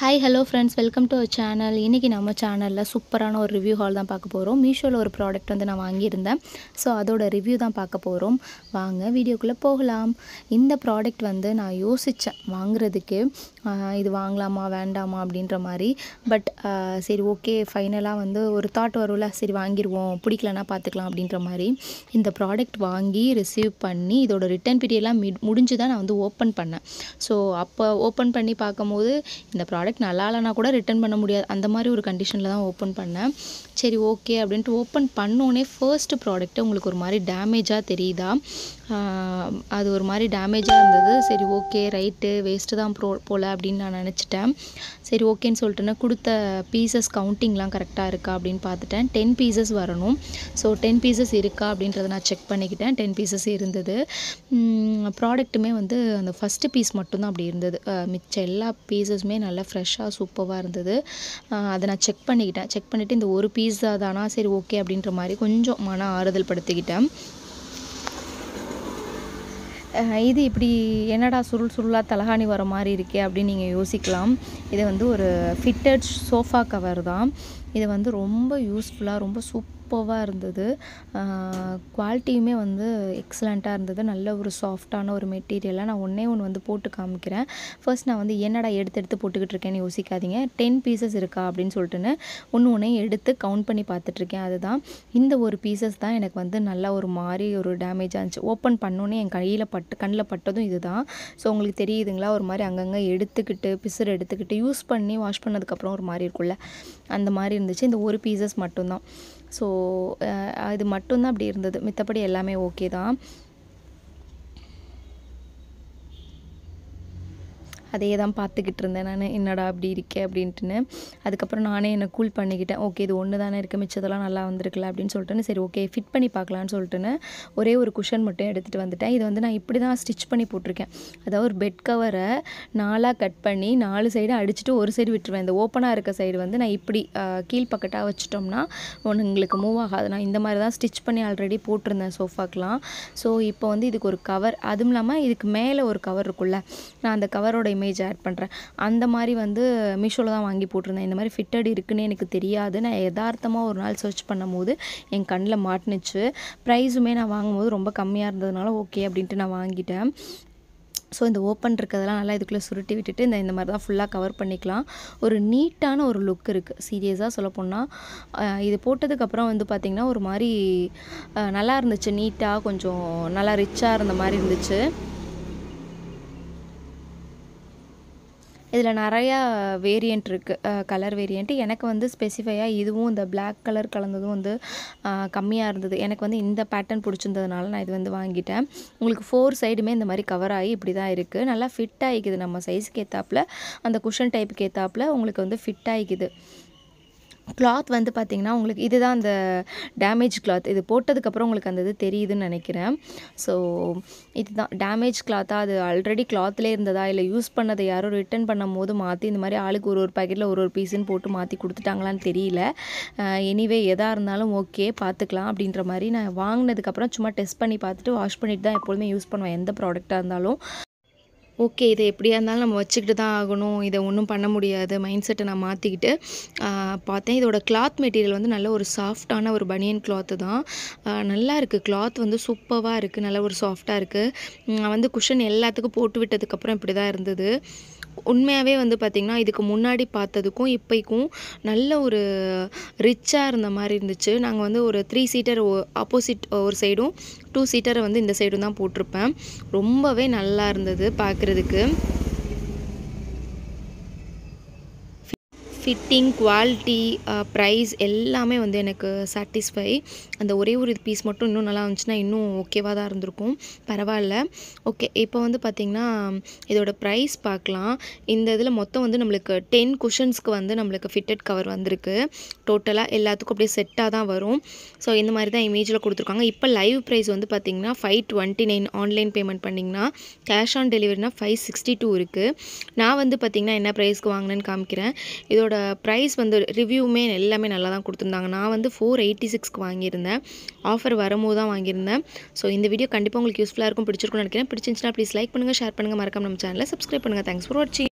Hi hello friends, welcome to our channel. இன்றைக்கி நம்ம சேனலில் சூப்பரான ஒரு ரிவ்யூ ஹால் தான் பார்க்க போகிறோம். மீஷோவில் ஒரு ப்ராடக்ட் வந்து நான் வாங்கியிருந்தேன். ஸோ அதோட ரிவ்யூ தான் பார்க்க போகிறோம். வாங்க வீடியோக்குள்ளே போகலாம். இந்த ப்ராடக்ட் வந்து நான் யோசித்தேன் வாங்குறதுக்கு, இது வாங்கலாமா வேண்டாமா அப்படின்ற மாதிரி. பட் சரி ஓகே, ஃபைனலாக வந்து ஒரு தாட் வரும்ல, சரி வாங்கிடுவோம், பிடிக்கலன்னா பார்த்துக்கலாம் அப்படின்ற மாதிரி இந்த ப்ராடக்ட் வாங்கி ரிசீவ் பண்ணி இதோட ரிட்டர்ன் பீரியட்லாம் முடிஞ்சு தான் நான் வந்து ஓப்பன் பண்ணேன். ஸோ அப்போ ஓப்பன் பண்ணி பார்க்கும்போது இந்த ப்ராடக்ட் நல்லா இல்லைனா கூட ரிட்டர்ன் பண்ண முடியாது, அந்த மாதிரி ஒரு கண்டிஷனில் தான் ஓப்பன் பண்ணேன். சரி ஓகே அப்படின்ட்டு ஓப்பன் பண்ணோன்னே ஃபர்ஸ்ட் ப்ராடக்ட்டு உங்களுக்கு ஒரு மாதிரி டேமேஜாக தெரியுதா, அது ஒரு மாதிரி டேமேஜாக இருந்தது. சரி ஓகே ரைட்டு, வேஸ்ட்டு தான் போல் அப்படின்னு நான் நினச்சிட்டேன். சரி ஓகேன்னு சொல்லிட்டுன்னு கொடுத்த பீசஸ் கவுண்டிங்லாம் கரெக்டாக இருக்கா அப்படின்னு பார்த்துட்டேன். 10 பீசஸ் வரணும். ஸோ 10 பீசஸ் இருக்கா அப்படின்றத நான் செக் பண்ணிக்கிட்டேன். 10 பீசஸ் இருந்தது. ப்ராடக்ட்டுமே வந்து அந்த ஃபஸ்ட்டு பீஸ் மட்டும்தான் அப்படி இருந்தது. மிச்ச எல்லா பீசஸுமே நல்லா ஃப்ரெஷ்ஷாக சூப்பராக இருந்தது. அதை நான் செக் பண்ணிக்கிட்டேன். செக் பண்ணிவிட்டு இந்த ஒரு பீஸா தானா, சரி ஓகே அப்படின்ற மாதிரி கொஞ்சம் மன ஆறுதல் படுத்திக்கிட்டேன். இது இப்படி என்னடா சுருள் சுருளாக தலகாணி வர மாதிரி இருக்கே அப்படின்னு நீங்கள் யோசிக்கலாம். இது வந்து ஒரு ஃபிட்டட் சோஃபா கவர் தான். இது வந்து ரொம்ப யூஸ்ஃபுல்லாக ரொம்ப சூப்பராக இருந்தது. குவாலிட்டியுமே வந்து எக்ஸலண்ட்டாக இருந்தது. நல்ல ஒரு சாஃப்டான ஒரு மெட்டீரியலாக. நான் ஒன்று வந்து போட்டு காமிக்கிறேன். ஃபர்ஸ்ட் நான் வந்து என்னடா எடுத்து போட்டுக்கிட்டு இருக்கேன்னு யோசிக்காதீங்க. 10 பீசஸ் இருக்கா அப்படின்னு சொல்லிட்டுன்னு ஒன்று எடுத்து கவுண்ட் பண்ணி பார்த்துட்ருக்கேன். அதுதான் இந்த ஒரு பீசஸ் தான் எனக்கு வந்து நல்லா ஒரு மாதிரி ஒரு டேமேஜாக இருந்துச்சு. ஓப்பன் பண்ணோன்னே என் கண்ணில் பட்டதும் இதுதான். ஸோ உங்களுக்கு தெரியுதுங்களா, ஒரு மாதிரி அங்கங்கே பிசுறு எடுத்துக்கிட்டு யூஸ் பண்ணி வாஷ் பண்ணதுக்கப்புறம் ஒரு மாதிரி இருக்கும்ல, அந்த மாதிரி இருந்துச்சு. இந்த ஒரு பீசஸ் மட்டும்தான். ஸோ இது மட்டும்தான் அப்படி இருந்தது. மித்தபடி எல்லாமே ஓகே தான். அதே தான் பார்த்துக்கிட்டு இருந்தேன் நான், என்னடா அப்படி இருக்கே அப்படின்ட்டுன்னு. அதுக்கப்புறம் நானே என்னை கூல் பண்ணிக்கிட்டேன். ஓகே இது ஒன்று தானே இருக்குது, மிச்சதெல்லாம் நல்லா வந்திருக்குல்ல அப்படின்னு சொல்லிட்டுன்னு சரி ஓகே ஃபிட் பண்ணி பார்க்கலான்னு சொல்லிட்டுன்னு ஒரே ஒரு குஷன் மட்டும் எடுத்துகிட்டு வந்துட்டேன். இது வந்து நான் இப்படி தான் ஸ்டிச் பண்ணி போட்டிருக்கேன். அதாவது ஒரு பெட் கவரை 4ஆக கட் பண்ணி 4 சைடு அடிச்சுட்டு ஒரு சைடு விட்டுருவேன். இந்த ஓப்பனாக இருக்க சைடு வந்து நான் இப்படி கீழ்பக்கட்டாக வச்சிட்டோம்னா உங்களுக்கு மூவ் ஆகாது. நான் இந்த மாதிரி தான் ஸ்டிச் பண்ணி ஆல்ரெடி போட்டிருந்தேன் சோஃபாக்கெலாம். ஸோ இப்போ வந்து இதுக்கு ஒரு கவர், அதுவும் இல்லாமல் இதுக்கு மேலே ஒரு கவர் இருக்குல்ல, நான் அந்த கவரோட இமேஜ் ஆட் பண்ணுறேன். அந்த மாதிரி வந்து மீஷோவில் தான் வாங்கி போட்டிருந்தேன். இந்த மாதிரி ஃபிட்டட் இருக்குன்னு எனக்கு தெரியாது. நான் யதார்த்தமாக ஒரு நாள் சர்ச் பண்ணும்போது என் கண்ணில் மாட்டுனுச்சு. ப்ரைஸுமே நான் வாங்கும்போது ரொம்ப கம்மியாக இருந்ததுனால ஓகே அப்படின்ட்டு நான் வாங்கிட்டேன். ஸோ இந்த ஓப்பன் இருக்கிறதெல்லாம் நல்லா இதுக்குள்ளே சுருட்டி விட்டுட்டு இந்த மாதிரி தான் ஃபுல்லாக கவர் பண்ணிக்கலாம். ஒரு நீட்டான ஒரு லுக் இருக்குது. சீரியஸாக சொல்லப்போனால் இது போட்டதுக்கப்புறம் வந்து பார்த்திங்கன்னா ஒரு மாதிரி நல்லா இருந்துச்சு. நீட்டாக கொஞ்சம் நல்லா ரிச்சாக இருந்த மாதிரி இருந்துச்சு. இதில் நிறையா வேரியண்ட் இருக்குது, கலர் வேரியண்ட்டு. எனக்கு வந்து ஸ்பெசிஃபையாக இதுவும் இந்த பிளாக் கலர் கலந்ததும் வந்து கம்மியாக இருந்தது. எனக்கு வந்து இந்த பேட்டர்ன் பிடிச்சிருந்ததுனால நான் இது வந்து வாங்கிட்டேன். உங்களுக்கு 4 சைடுமே இந்த மாதிரி கவர் ஆகி இப்படி தான் இருக்குது. நல்லா ஃபிட் ஆகிக்குது. நம்ம சைஸுக்கு ஏற்றாப்புல, அந்த குஷன் டைப்புக்கு ஏற்றாப்புல உங்களுக்கு வந்து ஃபிட் ஆகிக்குது. கிளாத் வந்து பார்த்திங்கன்னா உங்களுக்கு இதுதான் அந்த டேமேஜ் கிளாத். இது போட்டதுக்கப்புறம் உங்களுக்கு அந்த இது தெரியுதுன்னு நினைக்கிறேன். ஸோ இதுதான் டேமேஜ் கிளாத்தாக, அது ஆல்ரெடி கிளாத்லேயே இருந்ததா இல்லை யூஸ் பண்ணதை யாரோ ரிட்டர்ன் பண்ணும் போது மாற்றி இந்த மாதிரி ஆளுக்கு ஒரு பாக்கெட்டில் ஒரு பீஸுன்னு போட்டு மாற்றி கொடுத்துட்டாங்களான்னு தெரியல. எனிவே எதாக இருந்தாலும் ஓகே பார்த்துக்கலாம் அப்படின்ற மாதிரி நான் வாங்கினதுக்கப்புறம் சும்மா டெஸ்ட் பண்ணி பார்த்துட்டு வாஷ் பண்ணிட்டு தான் எப்பொழுதுமே யூஸ் பண்ணுவேன், எந்த ப்ராடக்டாக இருந்தாலும். ஓகே இதை எப்படியா இருந்தாலும் நம்ம வச்சுக்கிட்டு தான் ஆகணும், இதை ஒன்றும் பண்ண முடியாது மைண்ட் செட்டை நான் மாற்றிக்கிட்டு பார்த்தேன். இதோட கிளாத் மெட்டீரியல் வந்து நல்ல ஒரு சாஃப்டான ஒரு பனியன் கிளாத்து தான். நல்லா இருக்குது. கிளாத் வந்து சூப்பராக இருக்குது, நல்ல ஒரு சாஃப்டாக இருக்குது. நான் வந்து குஷன் எல்லாத்துக்கும் போட்டு விட்டதுக்கப்புறம் இப்படி தான் இருந்தது. உண்மையாகவே வந்து பார்த்திங்கன்னா இதுக்கு முன்னாடி பார்த்ததுக்கும் இப்போக்கும் நல்ல ஒரு ரிச்சாக இருந்த மாதிரி இருந்துச்சு. நாங்கள் வந்து ஒரு 3 சீட்டர் ஆப்போசிட் ஒரு சைடும் 2 சீட்டரை வந்து இந்த சைடும் தான் போட்டிருப்பேன். ரொம்பவே நல்லா இருந்தது பார்க்குறதுக்கு. ஃபிட்டிங், குவாலிட்டி, ப்ரைஸ் எல்லாமே வந்து எனக்கு சாட்டிஸ்ஃபை. அந்த ஒரே ஒரு பீஸ் மட்டும் இன்னும் நல்லா இருந்துச்சுன்னா இன்னும் ஓகேவாக தான் இருந்திருக்கும். பரவாயில்ல. ஓகே இப்போ வந்து பார்த்திங்கன்னா இதோட ப்ரைஸ் பார்க்கலாம். இந்த இதில் மொத்தம் வந்து நம்மளுக்கு 10 குஷன்ஸ்க்கு வந்து நம்மளுக்கு ஃபிட்டட் கவர் வந்திருக்கு. டோட்டலாக எல்லாத்துக்கும் அப்படியே செட்டாக தான் வரும். ஸோ இந்த மாதிரி தான் இமேஜில் கொடுத்துருக்காங்க. இப்போ லைவ் ப்ரைஸ் வந்து பார்த்திங்கன்னா 529 ஆன்லைன் பேமெண்ட் பண்ணிங்கன்னா, கேஷ் ஆன் டெலிவரினா 562 இருக்குது. நான் வந்து பார்த்திங்கன்னா என்ன ப்ரைஸ்க்கு வாங்கினேன்னு காமிக்கிறேன். இதோட ப்ரைஸ் வந்து ரிவ்யூமே எல்லாமே நல்லா தான் கொடுத்துருந்தாங்க. நான் வந்து 486க்கு வாங்கியிருந்தேன். ஆஃபர் வரும்போது தான் வாங்கியிருந்தேன். ஸோ இந்த வீடியோ கண்டிப்பாக உங்களுக்கு யூஸ்ஃபுல்லாக இருக்கும், பிடிச்சிருக்கும்னு நினைக்கிறேன். பிடிச்சிருந்துச்சுன்னா ப்ளீஸ் லைக் பண்ணுங்கள், ஷேர் பண்ணுங்கள், மறக்காம நம்ம சேனலை சப்ஸ்கிரைப் பண்ணுங்கள். தேங்க்ஸ் ஃபார் வாட்சிங்.